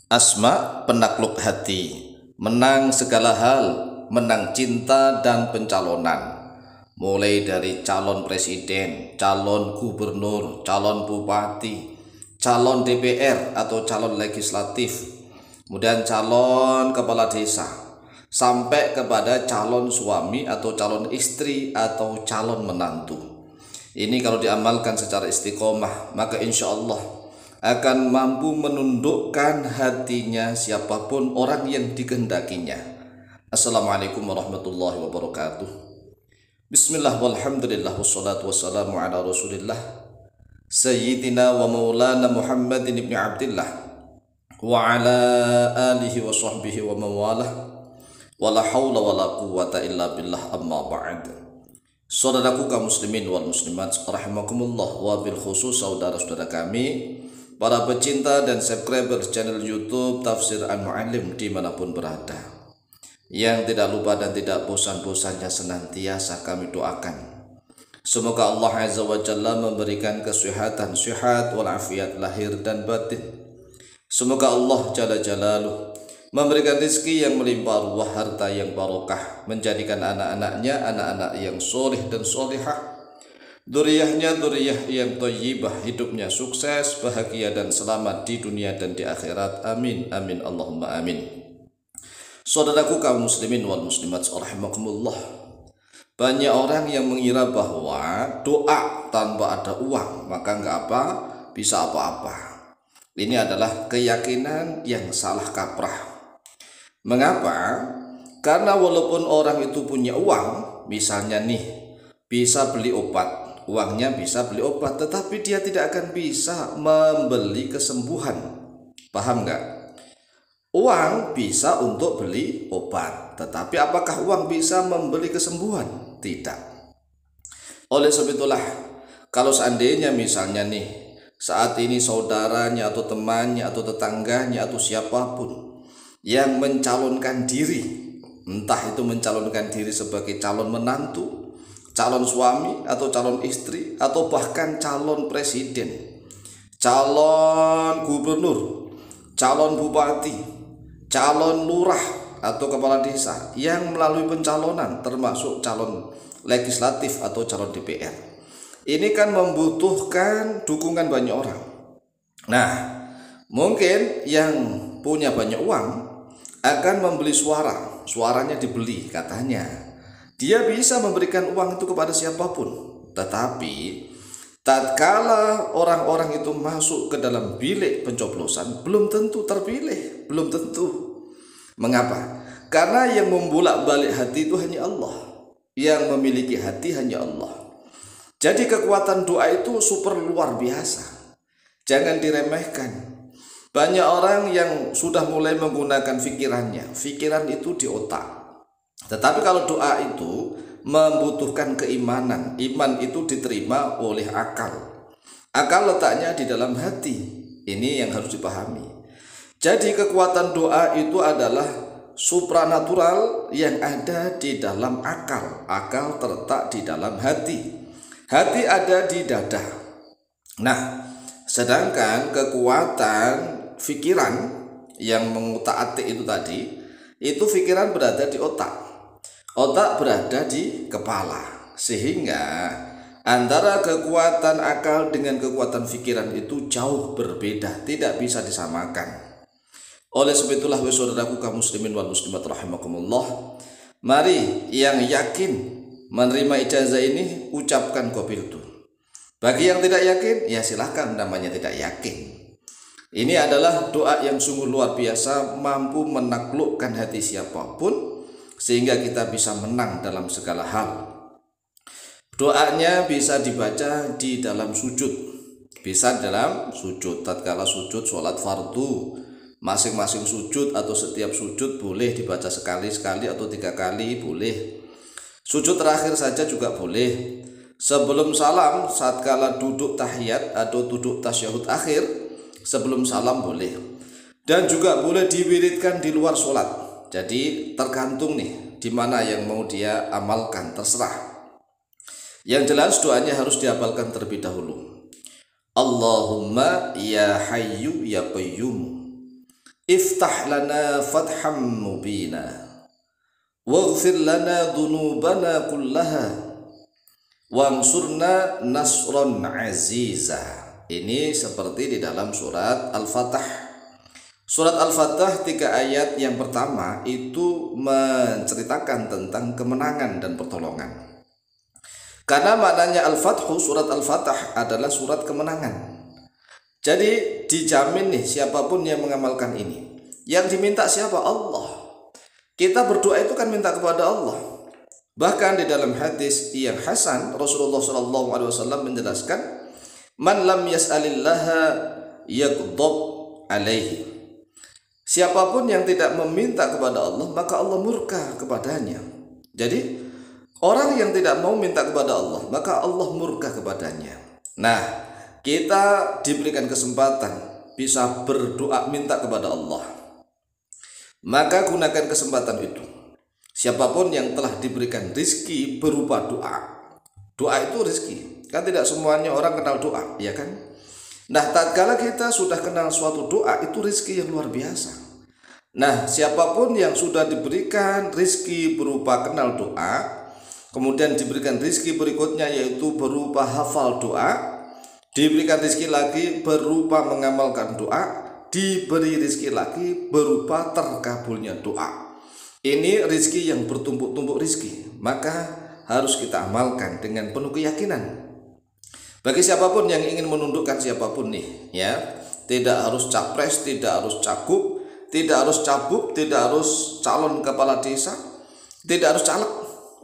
Asma penakluk hati, menang segala hal, menang cinta dan pencalonan. Mulai dari calon presiden, calon gubernur, calon bupati, calon DPR atau calon legislatif, kemudian calon kepala desa, sampai kepada calon suami atau calon istri atau calon menantu. Ini kalau diamalkan secara istiqomah, maka insya Allah akan mampu menundukkan hatinya siapapun orang yang dikehendakinya. Assalamualaikum warahmatullahi wabarakatuh. Bismillah walhamdulillah wassalatu wassalamu ala rasulillah Sayyidina wa maulana Muhammadin ibn Abdillah wa ala alihi wa sahbihi wa mawalah wa la hawla wa la quwata illa billah, amma ba'd. Saudaraku kaum muslimin wal muslimat rahimakumullah, wa bil khusus saudara-saudara kami para pecinta dan subscriber channel YouTube Tafsir Al-Mu'allim dimanapun berada, yang tidak lupa dan tidak bosan-bosannya senantiasa kami doakan, semoga Allah Azza wa Jalla memberikan kesehatan, sehat walafiat lahir dan batin. Semoga Allah Jalla Jalaluh memberikan rezeki yang melimpah ruah, harta yang barokah, menjadikan anak-anaknya anak-anak yang soleh dan solehah, duriyahnya duriyah yang thayyibah, hidupnya sukses, bahagia dan selamat di dunia dan di akhirat. Amin amin Allahumma amin. Saudaraku kaum muslimin wal muslimat rahimakumullah, banyak orang yang mengira bahwa doa tanpa ada uang maka enggak bisa apa-apa. Ini adalah keyakinan yang salah kaprah. Mengapa? Karena walaupun orang itu punya uang, misalnya nih bisa beli obat, uangnya bisa beli obat, tetapi dia tidak akan bisa membeli kesembuhan. Paham nggak? Uang bisa untuk beli obat, tetapi apakah uang bisa membeli kesembuhan? Tidak. Oleh sebab itulah, kalau seandainya misalnya nih saat ini saudaranya atau temannya atau tetangganya atau siapapun yang mencalonkan diri, entah itu mencalonkan diri sebagai calon menantu, calon suami atau calon istri, atau bahkan calon presiden, calon gubernur, calon bupati, calon lurah atau kepala desa yang melalui pencalonan termasuk calon legislatif atau calon DPR. Ini kan membutuhkan dukungan banyak orang. Nah, mungkin yang punya banyak uang akan membeli suara, suaranya dibeli katanya. Dia bisa memberikan uang itu kepada siapapun, tetapi tatkala orang-orang itu masuk ke dalam bilik pencoblosan belum tentu terpilih, belum tentu. Mengapa? Karena yang membolak-balik hati itu hanya Allah, yang memiliki hati hanya Allah. Jadi kekuatan doa itu super luar biasa, jangan diremehkan. Banyak orang yang sudah mulai menggunakan pikirannya, pikiran itu di otak. Tetapi kalau doa itu membutuhkan keimanan, iman itu diterima oleh akal. Akal letaknya di dalam hati. Ini yang harus dipahami. Jadi kekuatan doa itu adalah supranatural yang ada di dalam akal. Akal terletak di dalam hati. Hati ada di dada. Nah, sedangkan kekuatan pikiran yang mengutak-atik itu tadi, itu pikiran berada di otak. Otak berada di kepala. Sehingga antara kekuatan akal dengan kekuatan pikiran itu jauh berbeda, tidak bisa disamakan. Oleh sebab itulah saudaraku kaum muslimin wal muslimat rahimakumullah, mari yang yakin menerima ijazah ini ucapkan qabiltu. Bagi yang tidak yakin, ya silahkan, namanya tidak yakin. Ini adalah doa yang sungguh luar biasa, mampu menaklukkan hati siapapun sehingga kita bisa menang dalam segala hal. Doanya bisa dibaca di dalam sujud, bisa dalam sujud, tatkala sujud sholat fardu, masing-masing sujud atau setiap sujud boleh dibaca sekali-sekali atau 3 kali boleh. Sujud terakhir saja juga boleh. Sebelum salam, saat kala duduk tahiyat atau duduk tasyahud akhir, sebelum salam boleh. Dan juga boleh diwiridkan di luar sholat. Jadi tergantung nih di mana yang mau dia amalkan, terserah. Yang jelas doanya harus dihafalkan terlebih dahulu. Allahumma ya hayyu ya qayyum Iftah lana fatham mubina waghfir lana dhunubana kullaha wansurna nasron aziza. Ini seperti di dalam surat Al-Fatah. Surat Al-Fatah 3 ayat yang pertama itu menceritakan tentang kemenangan dan pertolongan. Karena maknanya Al-Fathu, surat Al-Fatah adalah surat kemenangan. Jadi dijamin nih siapapun yang mengamalkan ini. Yang diminta siapa? Allah. Kita berdoa itu kan minta kepada Allah. Bahkan di dalam hadis yang hasan Rasulullah SAW menjelaskan, man lam yas'alillaha yaghdab alaihi. Siapapun yang tidak meminta kepada Allah, maka Allah murka kepadanya. Jadi orang yang tidak mau minta kepada Allah, maka Allah murka kepadanya. Nah, kita diberikan kesempatan bisa berdoa minta kepada Allah, maka gunakan kesempatan itu. Siapapun yang telah diberikan rizki berupa doa, doa itu rizki. Kan tidak semuanya orang kenal doa, ya kan? Nah, tatkala kita sudah kenal suatu doa, itu rizki yang luar biasa. Nah, siapapun yang sudah diberikan rizki berupa kenal doa, kemudian diberikan rizki berikutnya yaitu berupa hafal doa, diberikan rizki lagi berupa mengamalkan doa, diberi rizki lagi berupa terkabulnya doa. Ini rizki yang bertumpuk-tumpuk rizki, maka harus kita amalkan dengan penuh keyakinan. Bagi siapapun yang ingin menundukkan siapapun nih, ya, tidak harus capres, tidak harus cagup, tidak harus cabuk, tidak harus calon kepala desa, tidak harus caleg.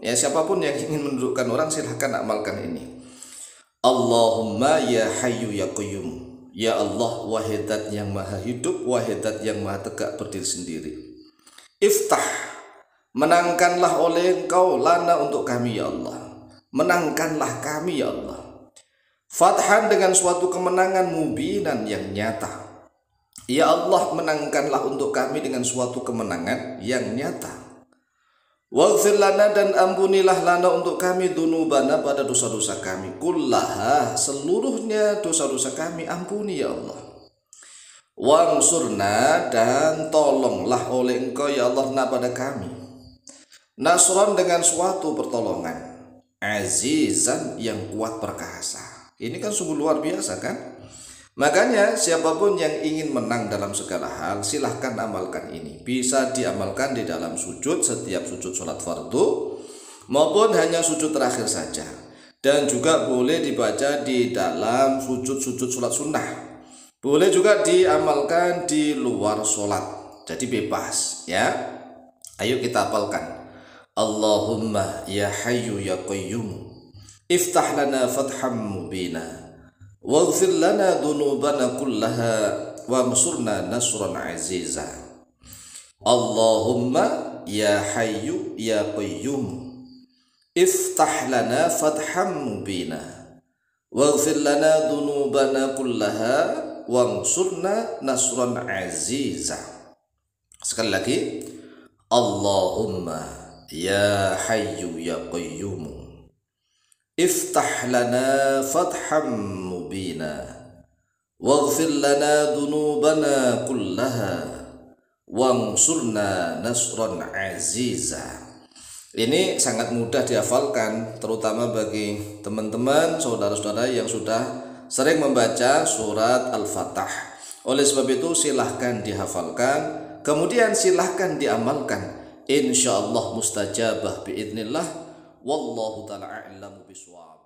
Ya, siapapun yang ingin menundukkan orang silahkan amalkan ini. Allahumma ya hayyu ya qayyum. Ya Allah, wahidat yang maha hidup, wahidat yang maha tegak berdiri sendiri. Iftah, menangkanlah oleh Engkau lana untuk kami ya Allah. Menangkanlah kami ya Allah. Fathan dengan suatu kemenangan mubinan yang nyata. Ya Allah, menangkanlah untuk kami dengan suatu kemenangan yang nyata. Waghfir lana, dan ampunilah lana untuk kami dzunubana pada dosa-dosa kami. Kullaha, seluruhnya dosa-dosa kami ampuni ya Allah. Wansurna, dan tolonglah oleh Engkau ya Allah pada kami. Nasron, dengan suatu pertolongan. Azizan, yang kuat perkasa. Ini kan sungguh luar biasa kan? Makanya siapapun yang ingin menang dalam segala hal, silahkan amalkan ini. Bisa diamalkan di dalam sujud, setiap sujud sholat fardu, maupun hanya sujud terakhir saja. Dan juga boleh dibaca di dalam sujud-sujud sholat sunnah. Boleh juga diamalkan di luar sholat. Jadi bebas ya. Ayo kita hafalkan. Allahumma ya hayyu ya qayyum, iftah lana fatham mubina waghfir lana dhunubana kullaha wansurna nasran aziza. Allahumma ya hayyu ya qayyum, iftah lana fatham mubina waghfir lana dhunubana kullaha wansurna nasran aziza. Sekali lagi, Allahumma ya hayyu ya qayyum, iftah lana fatham mubina waghfir lana dhunubana kullaha wansurna nasran aziza. Ini sangat mudah dihafalkan, terutama bagi teman-teman saudara-saudara yang sudah sering membaca surat Al-Fatah. Oleh sebab itu silahkan dihafalkan, kemudian silahkan diamalkan. Insyaallah mustajabah biidznillah. Wallahu ta'ala a'lamu bishawab.